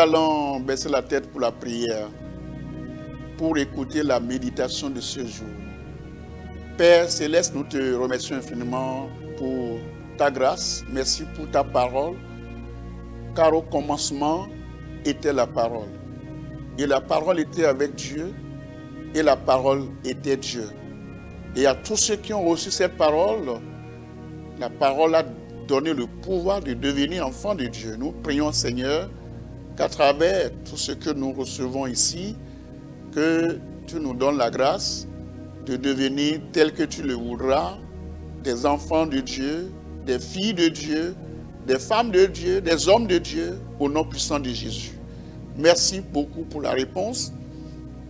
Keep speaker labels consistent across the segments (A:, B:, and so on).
A: allons baisser la tête pour la prière, pour écouter la méditation de ce jour. Père Céleste, nous te remercions infiniment pour ta grâce. Merci pour ta parole, car au commencement était la parole. Et la parole était avec Dieu, et la parole était Dieu. Et à tous ceux qui ont reçu cette parole, la parole a donné le pouvoir de devenir enfants de Dieu. Nous prions, Seigneur, qu'à travers tout ce que nous recevons ici, que tu nous donnes la grâce de devenir tel que tu le voudras, des enfants de Dieu, des filles de Dieu, des femmes de Dieu, des hommes de Dieu, au nom puissant de Jésus. Merci beaucoup pour la réponse.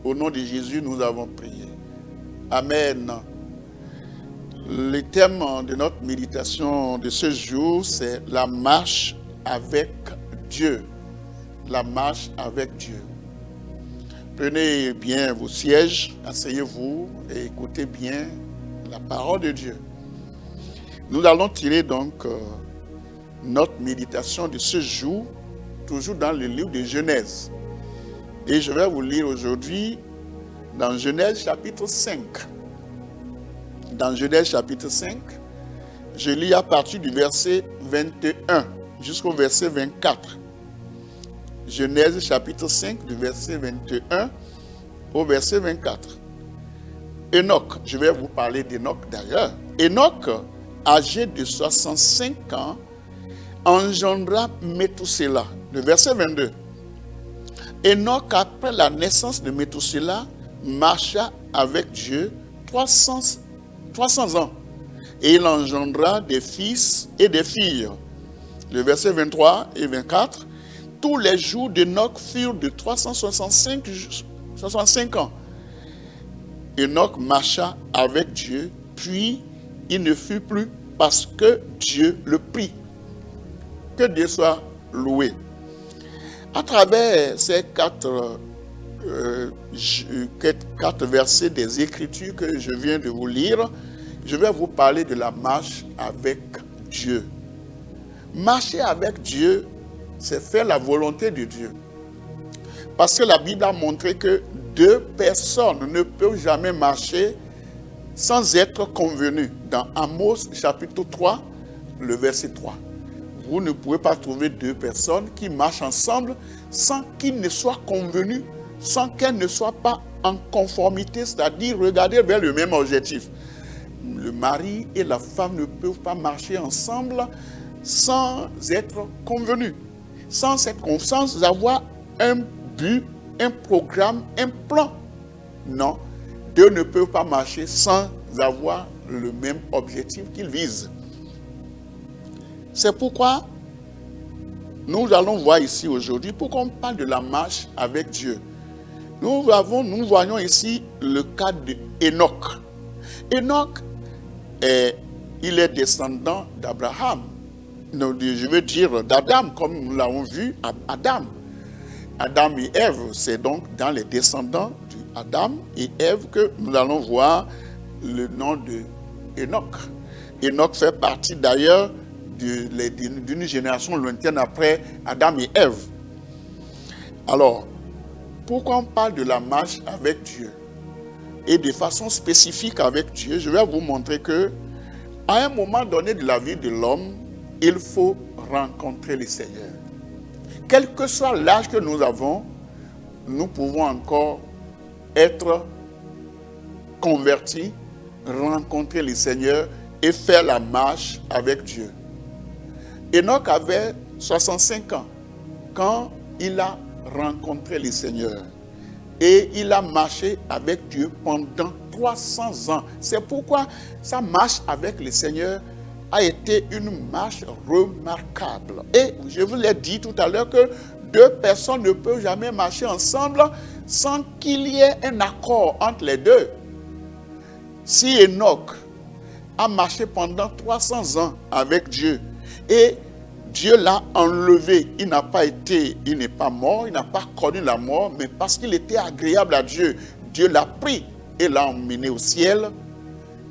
A: Au nom de Jésus, nous avons prié. Amen. Le thème de notre méditation de ce jour, c'est la marche avec Dieu. La marche avec Dieu. Prenez bien vos sièges, asseyez-vous et écoutez bien la parole de Dieu. Nous allons tirer donc notre méditation de ce jour, toujours dans le livre de Genèse. Et je vais vous lire aujourd'hui dans Genèse chapitre 5. Dans Genèse chapitre 5, je lis à partir du verset 21 jusqu'au verset 24. Genèse chapitre 5, du verset 21 au verset 24. Enoch, je vais vous parler d'Enoch d'ailleurs. Enoch, âgé de 65 ans, engendra Méthusélah. Le verset 22. Enoch, après la naissance de Méthusélah, marcha avec Dieu 300 ans. Et il engendra des fils et des filles. Le verset 23 et 24. Tous les jours d'Enoch furent de 365 ans. Enoch marcha avec Dieu, puis il ne fut plus parce que Dieu le prit. Que Dieu soit loué. À travers ces quatre versets des Écritures que je viens de vous lire, je vais vous parler de la marche avec Dieu. Marcher avec Dieu, c'est faire la volonté de Dieu. Parce que la Bible a montré que deux personnes ne peuvent jamais marcher sans être convenues. Dans Amos chapitre 3, le verset 3. Vous ne pouvez pas trouver deux personnes qui marchent ensemble sans qu'ils ne soient convenus, sans qu'elles ne soient pas en conformité, c'est-à-dire regarder vers le même objectif. Le mari et la femme ne peuvent pas marcher ensemble sans être convenus. Sans avoir un but, un programme, un plan. Non, deux ne peuvent pas marcher sans avoir le même objectif qu'ils visent. C'est pourquoi nous allons voir ici aujourd'hui, pourquoi on parle de la marche avec Dieu. Nous voyons ici le cas d'Enoch. Enoch, il est descendant d'Abraham. Je veux dire d'Adam, comme nous l'avons vu, Adam. Adam et Ève, c'est donc dans les descendants d'Adam et Ève que nous allons voir le nom de Enoch. Enoch fait partie d'ailleurs d'une génération lointaine après Adam et Ève. Alors, pourquoi on parle de la marche avec Dieu et de façon spécifique avec Dieu? Je vais vous montrer que à un moment donné de la vie de l'homme, il faut rencontrer le Seigneur. Quel que soit l'âge que nous avons, nous pouvons encore être convertis, rencontrer le Seigneur et faire la marche avec Dieu. Enoch avait 65 ans quand il a rencontré le Seigneur. Et il a marché avec Dieu pendant 300 ans. C'est pourquoi sa marche avec le Seigneur a été une marche remarquable. Et je vous l'ai dit tout à l'heure que deux personnes ne peuvent jamais marcher ensemble sans qu'il y ait un accord entre les deux. Si Enoch a marché pendant 300 ans avec Dieu et Dieu l'a enlevé, il n'est pas mort, il n'a pas connu la mort, mais parce qu'il était agréable à Dieu, Dieu l'a pris et l'a emmené au ciel.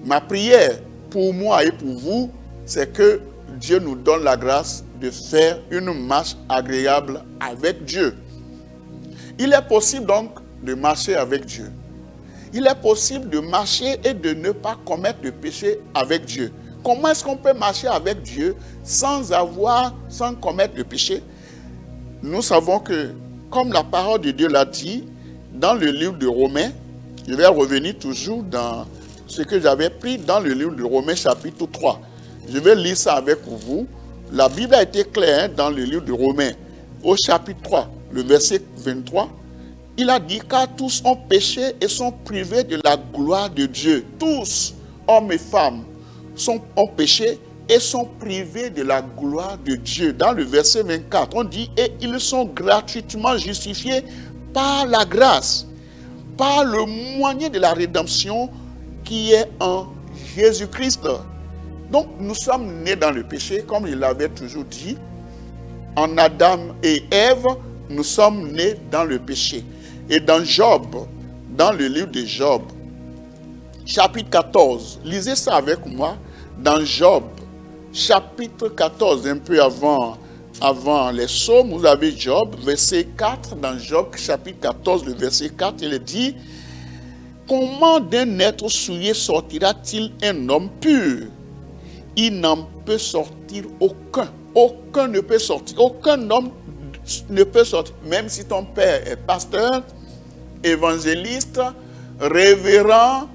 A: Ma prière pour moi et pour vous, c'est que Dieu nous donne la grâce de faire une marche agréable avec Dieu. Il est possible donc de marcher avec Dieu. Il est possible de marcher et de ne pas commettre de péché avec Dieu. Comment est-ce qu'on peut marcher avec Dieu sans commettre de péché? Nous savons que, comme la parole de Dieu l'a dit, dans le livre de Romains, je vais revenir toujours dans ce que j'avais pris dans le livre de Romains chapitre 3. Je vais lire ça avec vous. La Bible a été claire dans le livre de Romains, au chapitre 3, le verset 23. Il a dit, car tous ont péché et sont privés de la gloire de Dieu. Tous, hommes et femmes, ont péché et sont privés de la gloire de Dieu. Dans le verset 24, on dit, et ils sont gratuitement justifiés par la grâce, par le moyen de la rédemption qui est en Jésus-Christ. Donc, nous sommes nés dans le péché, comme il l'avait toujours dit. En Adam et Ève, nous sommes nés dans le péché. Et dans Job, dans le livre de Job, chapitre 14, lisez ça avec moi. Dans Job, chapitre 14, un peu avant les psaumes, vous avez Job, verset 4. Dans Job, chapitre 14, le verset 4, il dit, « Comment d'un être souillé sortira-t-il un homme pur? Il n'en peut sortir aucun. Aucun ne peut sortir. Aucun homme ne peut sortir. Même si ton père est pasteur, évangéliste, révérend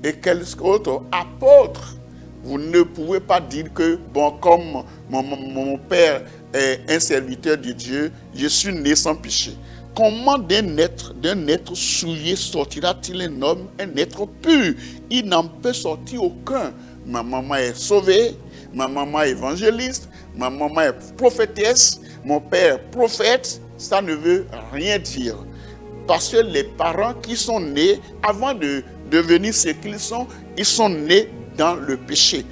A: et quelques autres apôtres, vous ne pouvez pas dire que, bon, comme mon père est un serviteur de Dieu, je suis né sans péché. Comment d'un être souillé sortira-t-il un homme, un être pur? Il n'en peut sortir aucun. Ma maman est sauvée, ma maman est évangéliste, ma maman est prophétesse, mon père est prophète. Ça ne veut rien dire. Parce que les parents qui sont nés, avant de devenir ce qu'ils sont, ils sont nés dans le péché.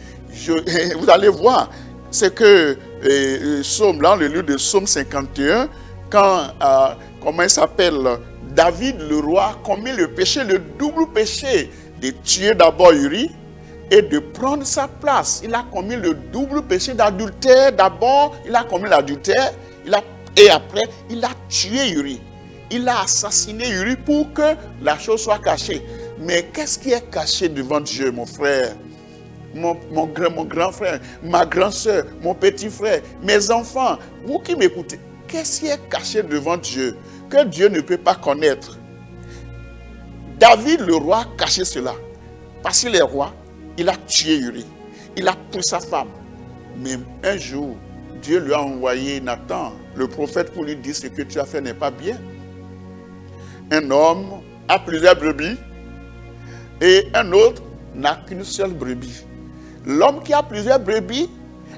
A: Vous allez voir, c'est que dans le livre de Psaume 51, quand, comment il s'appelle, David le roi commet le péché, le double péché, de tuer d'abord Uri et de prendre sa place. Il a commis le double péché d'adultère. D'abord, il a commis l'adultère, et après, il a tué Uri. Il a assassiné Uri pour que la chose soit cachée. Mais qu'est-ce qui est caché devant Dieu, mon frère? Mon grand frère, ma grande soeur, mon petit frère, mes enfants, vous qui m'écoutez, qu'est-ce qui est caché devant Dieu que Dieu ne peut pas connaître? David le roi a caché cela. Parce qu'il est roi, il a tué Uri. Il a pris sa femme. Mais un jour, Dieu lui a envoyé Nathan, le prophète, pour lui dire, ce que tu as fait n'est pas bien. Un homme a plusieurs brebis et un autre n'a qu'une seule brebis. L'homme qui a plusieurs brebis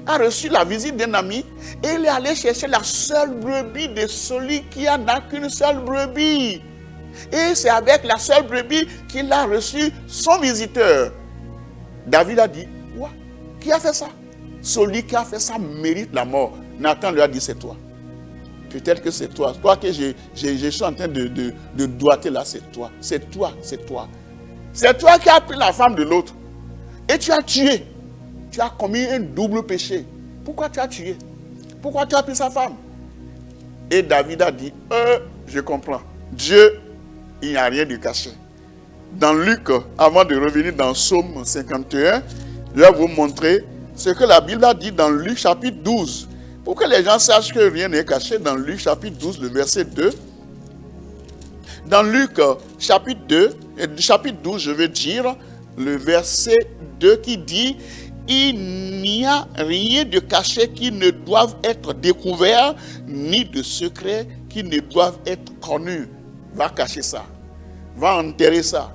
A: a reçu la visite d'un ami et il est allé chercher la seule brebis de celui qui n'a qu'une seule brebis. Et c'est avec la seule brebis qu'il a reçu son visiteur. David a dit, ouais, qui a fait ça? Celui qui a fait ça mérite la mort. Nathan lui a dit, c'est toi. Peut-être que c'est toi. Toi que je suis en train de doiter là, c'est toi. C'est toi, c'est toi. C'est toi qui as pris la femme de l'autre. Et tu as tué. Tu as commis un double péché. Pourquoi tu as tué? Pourquoi tu as pris sa femme? Et David a dit, je comprends. Dieu, il n'y a rien de caché. Dans Luc, avant de revenir dans Psaume 51, je vais vous montrer ce que la Bible a dit dans Luc chapitre 12. Pour que les gens sachent que rien n'est caché, dans Luc chapitre 12, le verset 2. Dans Luc chapitre 12, je veux dire, le verset 2 qui dit, il n'y a rien de caché qui ne doive être découvert, ni de secret qui ne doivent être connus. Va cacher ça. Va enterrer ça.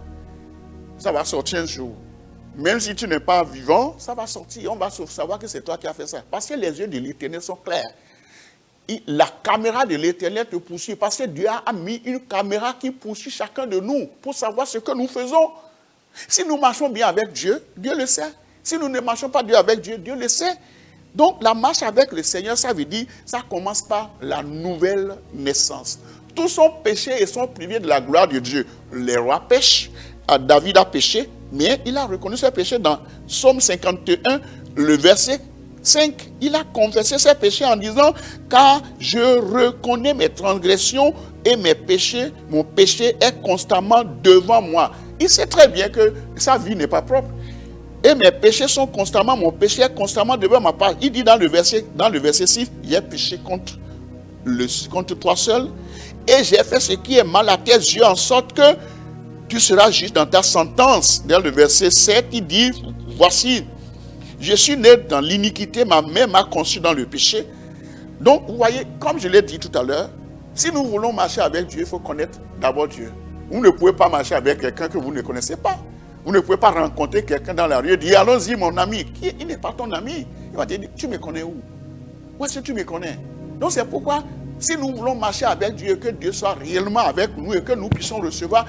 A: Ça va sortir un jour. Même si tu n'es pas vivant, ça va sortir. On va savoir que c'est toi qui as fait ça. Parce que les yeux de l'Éternel sont clairs. La caméra de l'Éternel te poursuit. Parce que Dieu a mis une caméra qui poursuit chacun de nous pour savoir ce que nous faisons. Si nous marchons bien avec Dieu, Dieu le sait. Si nous ne marchons pas bien avec Dieu, Dieu le sait. Donc la marche avec le Seigneur, ça veut dire, ça commence par la nouvelle naissance. Tous sont péchés et sont privés de la gloire de Dieu. Les rois pêchent. David a péché, mais il a reconnu ses péchés dans Psaume 51, le verset 5. Il a confessé ses péchés en disant, car je reconnais mes transgressions et mes péchés, mon péché est constamment devant moi. Il sait très bien que sa vie n'est pas propre. Et mes péchés sont constamment, mon péché est constamment devant ma part. Il dit dans le verset 6, j'ai péché contre toi seul, et j'ai fait ce qui est mal à tes yeux, en sorte que tu seras juste dans ta sentence. Dans le verset 7, il dit, voici, je suis né dans l'iniquité, ma mère m'a conçu dans le péché. Donc, vous voyez, comme je l'ai dit tout à l'heure, si nous voulons marcher avec Dieu, il faut connaître d'abord Dieu. Vous ne pouvez pas marcher avec quelqu'un que vous ne connaissez pas. Vous ne pouvez pas rencontrer quelqu'un dans la rue et dire, allons-y mon ami. Il n'est pas ton ami. Il va te dire, tu me connais où? Où est-ce que tu me connais? Donc c'est pourquoi, si nous voulons marcher avec Dieu, que Dieu soit réellement avec nous et que nous puissions recevoir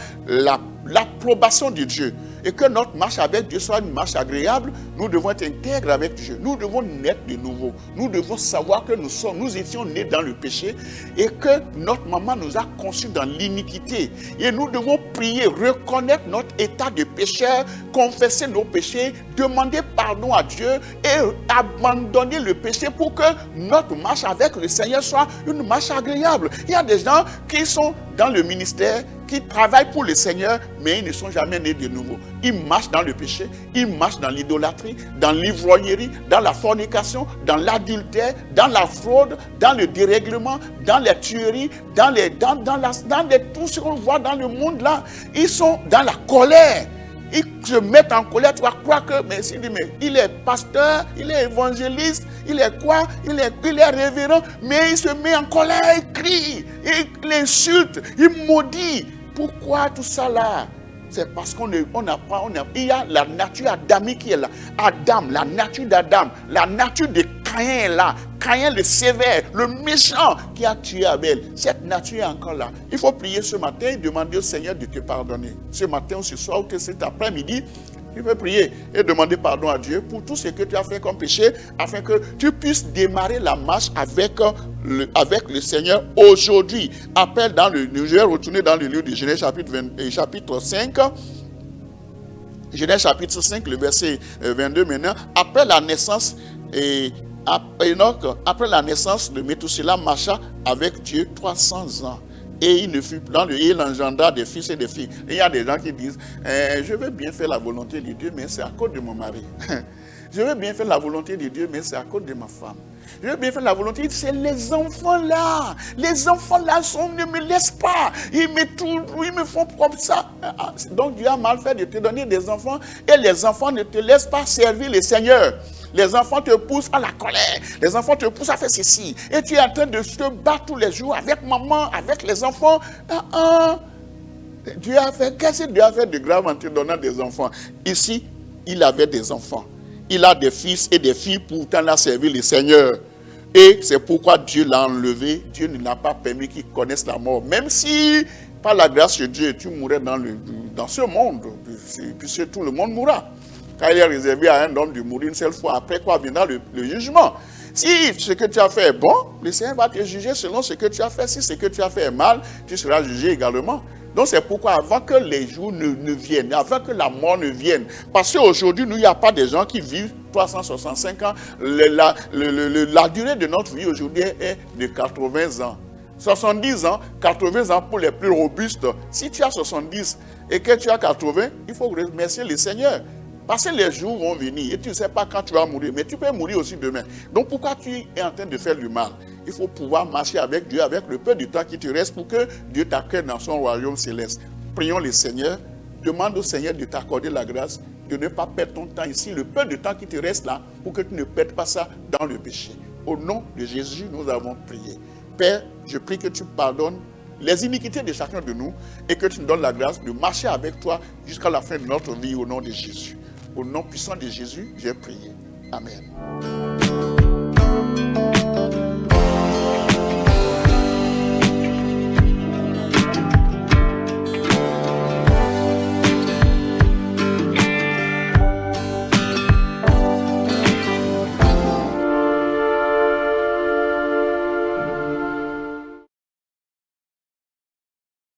A: l'approbation de Dieu, et que notre marche avec Dieu soit une marche agréable, nous devons être intègres avec Dieu. Nous devons naître de nouveau. Nous devons savoir que nous étions nés dans le péché et que notre maman nous a conçus dans l'iniquité. Et nous devons prier, reconnaître notre état de pécheur, confesser nos péchés, demander pardon à Dieu et abandonner le péché pour que notre marche avec le Seigneur soit une marche agréable. Il y a des gens qui sont dans le ministère, qui travaillent pour le Seigneur, mais ils ne sont jamais nés de nouveau. Ils marchent dans le péché, ils marchent dans l'idolâtrie, dans l'ivrognerie, dans la fornication, dans l'adultère, dans la fraude, dans le dérèglement, dans les tueries, dans tout ce qu'on voit dans le monde là. Ils sont dans la colère. Ils se mettent en colère, tu vas croire que, mais il est pasteur, il est évangéliste, il est quoi, il est révérend, mais il se met en colère, il crie, il insulte, il maudit. Pourquoi tout ça là? C'est parce il y a la nature adamique qui est là. Adam, la nature d'Adam, la nature de Caïn est là. Caïn le sévère, le méchant qui a tué Abel. Cette nature est encore là. Il faut prier ce matin et demander au Seigneur de te pardonner. Ce matin ou ce soir ou cet après-midi, tu peux prier et demander pardon à Dieu pour tout ce que tu as fait comme péché, afin que tu puisses démarrer la marche avec le Seigneur aujourd'hui. Appelle nous allons retourner dans le livre de Genèse chapitre 5. Genèse chapitre 5, le verset 22 maintenant. Après la naissance de Méthusela marcha avec Dieu 300 ans. Et il engendra des fils et des filles. Et il y a des gens qui disent, je veux bien faire la volonté de Dieu, mais c'est à cause de mon mari. Je veux bien faire la volonté de Dieu, mais c'est à cause de ma femme. Je veux bien faire la volonté, c'est les enfants là. Les enfants là ne me laissent pas. Ils me font comme ça. Donc Dieu a mal fait de te donner des enfants et les enfants ne te laissent pas servir le Seigneur. Les enfants te poussent à la colère. Les enfants te poussent à faire ceci. Et tu es en train de te battre tous les jours avec maman, avec les enfants. Qu'est-ce que Dieu a fait de grave en te donnant des enfants? Ici, il avait des enfants. Il a des fils et des filles, pourtant il a servi le Seigneur. Et c'est pourquoi Dieu l'a enlevé. Dieu ne l'a pas permis qu'il connaisse la mort. Même si, par la grâce de Dieu, tu mourrais dans ce monde, puisque tout le monde mourra. Car il est réservé à un homme de mourir une seule fois, après quoi viendra le jugement. Si ce que tu as fait est bon, le Seigneur va te juger selon ce que tu as fait. Si ce que tu as fait est mal, tu seras jugé également. Donc c'est pourquoi avant que les jours ne viennent, avant que la mort ne vienne, parce qu'aujourd'hui, il n'y a pas des gens qui vivent 365 ans. La durée de notre vie aujourd'hui est de 80 ans. 70 ans, 80 ans pour les plus robustes. Si tu as 70 et que tu as 80, il faut remercier le Seigneur. Parce que les jours vont venir et tu ne sais pas quand tu vas mourir, mais tu peux mourir aussi demain. Donc pourquoi tu es en train de faire du mal? Il faut pouvoir marcher avec Dieu, avec le peu de temps qui te reste pour que Dieu t'accueille dans son royaume céleste. Prions le Seigneur, demande au Seigneur de t'accorder la grâce, de ne pas perdre ton temps ici, le peu de temps qui te reste là, pour que tu ne perdes pas ça dans le péché. Au nom de Jésus, nous avons prié. Père, je prie que tu pardonnes les iniquités de chacun de nous et que tu nous donnes la grâce de marcher avec toi jusqu'à la fin de notre vie au nom de Jésus. Au nom puissant de Jésus, j'ai prié. Amen.